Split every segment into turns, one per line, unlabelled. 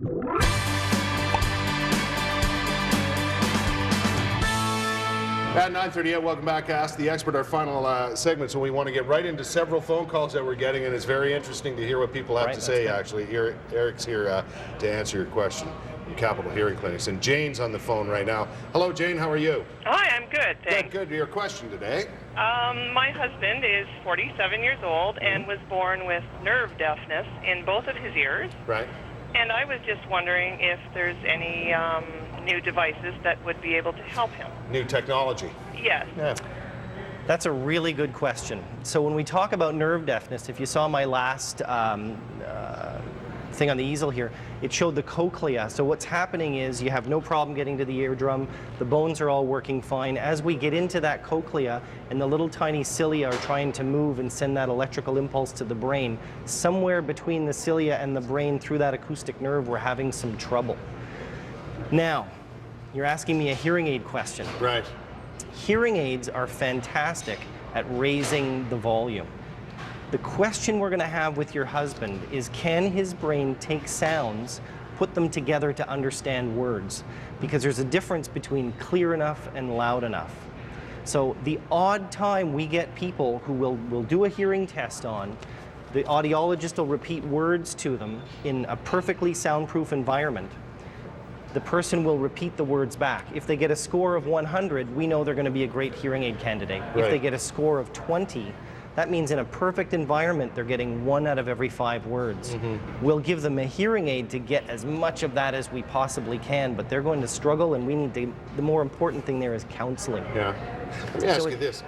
At 9:38, welcome back to Ask the Expert, our final segment. So we want to get right into several phone calls that we're getting, and it's very interesting to hear what people have to say, actually. Eric's here to answer your question from Capital Hearing Clinics. And Jane's on the phone right now. Hello, Jane. How are you?
Hi, I'm good, thanks.
Good. Your question today?
My husband is 47 years old and was born with nerve deafness in both of his ears.
Right.
And I was just wondering if there's any new devices that would be able to help him.
New technology.
Yes.
Yeah.
That's a really good question. So when we talk about nerve deafness, if you saw my last thing on the easel here, it showed the cochlea. So what's happening is you have no problem getting to the eardrum, the bones are all working fine. As we get into that cochlea and the little tiny cilia are trying to move and send that electrical impulse to the brain, somewhere between the cilia and the brain through that acoustic nerve, we're having some trouble. Now, you're asking me a hearing aid question.
Right.
Hearing aids are fantastic at raising the volume. The question we're going to have with your husband is, can his brain take sounds, put them together to understand words? Because there's a difference between clear enough and loud enough. So the odd time we get people who will do a hearing test on, the audiologist will repeat words to them in a perfectly soundproof environment. The person will repeat the words back. If they get a score of 100, we know they're going to be a great hearing aid candidate.
Right.
If they get a score of 20, that means in a perfect environment, they're getting 1 out of every 5 words. We'll give them a hearing aid to get as much of that as we possibly can, but they're going to struggle, and we need to, the more important thing there is counseling.
Yeah. Let me ask you this.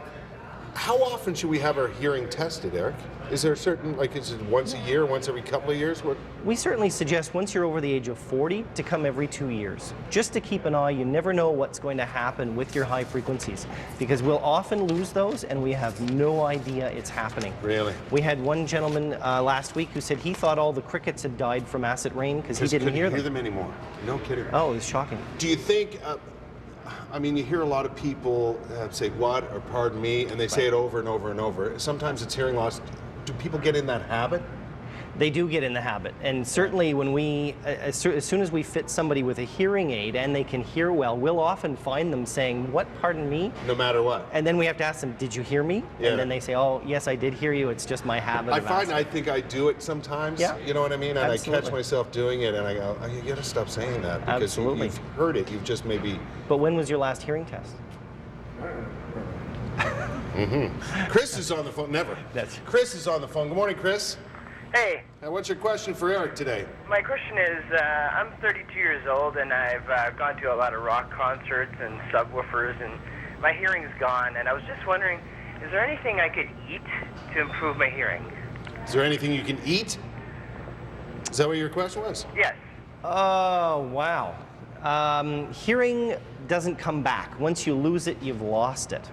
How often should we have our hearing tested, Eric? Is there a certain, like, is it once a year, once every couple of years? What?
We certainly suggest once you're over the age of 40 to come every 2 years, just to keep an eye. You never know what's going to happen with your high frequencies, because we'll often lose those and we have no idea it's happening.
Really?
We had one gentleman last week who said he thought all the crickets had died from acid rain because he didn't hear them.
Anymore. No kidding.
Oh, it was shocking.
Do you think, I mean, you hear a lot of people say what or pardon me, and they say it over and over and over. Sometimes it's hearing loss. Do people get in that habit?
They do get in the habit, and certainly when we, as soon as we fit somebody with a hearing aid and they can hear well, we'll often find them saying, what, pardon me?
No matter what.
And then we have to ask them, did you hear me?
Yeah.
And then they say, oh, yes, I did hear you, it's just my habit.
I think I do it sometimes,
yeah.
You know what I mean? And
Absolutely.
I catch myself doing it and I go, oh, you gotta stop saying that, because
Absolutely.
you've heard it, you've just maybe...
But when was your last hearing test?
Chris is on the phone. Never. Chris is on the phone. Good morning, Chris.
Hey.
What's your question for Eric today?
My question is, I'm 32 years old and I've gone to a lot of rock concerts and subwoofers, and my hearing's gone, and I was just wondering, is there anything I could eat to improve my hearing?
Is there anything you can eat? Is that what your question was?
Yes.
Oh, wow. Hearing doesn't come back. Once you lose it, you've lost it.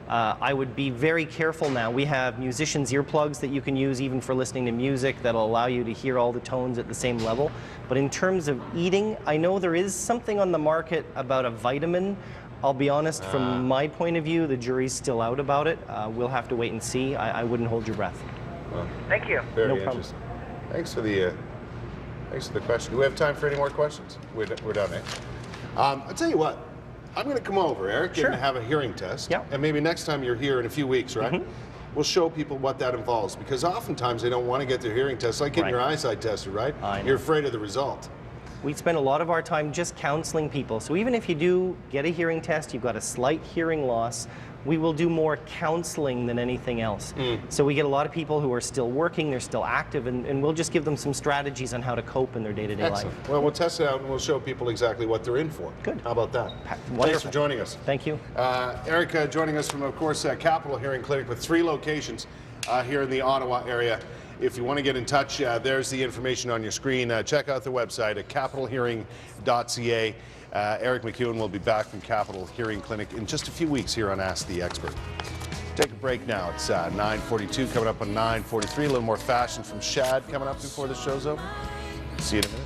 I would be very careful now. We have musicians' earplugs that you can use even for listening to music that'll allow you to hear all the tones at the same level. But in terms of eating, I know there is something on the market about a vitamin. I'll be honest, from my point of view, the jury's still out about it. We'll have to wait and see. I wouldn't hold your breath.
Well,
thank you.
Very
no problem.
interesting. Thanks for the question. Do we have time for any more questions? We're done, eh? I'll tell you what. I'm going to come over, Eric,
Sure.
and have a hearing test.
Yeah.
And maybe next time you're here in a few weeks, right? We'll show people what that involves, because oftentimes they don't want to get their hearing test, like getting your eyesight tested, right?
I know.
You're afraid of the result.
We spend a lot of our time just counseling people. So even if you do get a hearing test, you've got a slight hearing loss, we will do more counseling than anything else. So we get a lot of people who are still working, they're still active, and we'll just give them some strategies on how to cope in their day-to-day life.
Excellent. Well, we'll test it out and we'll show people exactly what they're in for.
Good.
How about that?
Wonderful.
Thanks for joining us.
Thank you.
Eric joining us from, of course, Capital Hearing Clinic with 3 locations here in the Ottawa area. If you want to get in touch, there's the information on your screen. Check out the website at capitalhearing.ca. Eric McEwen will be back from Capital Hearing Clinic in just a few weeks here on Ask the Expert. Take a break now. It's 9:42, coming up on 9:43. A little more fashion from Shad coming up before the show's over. See you in a minute.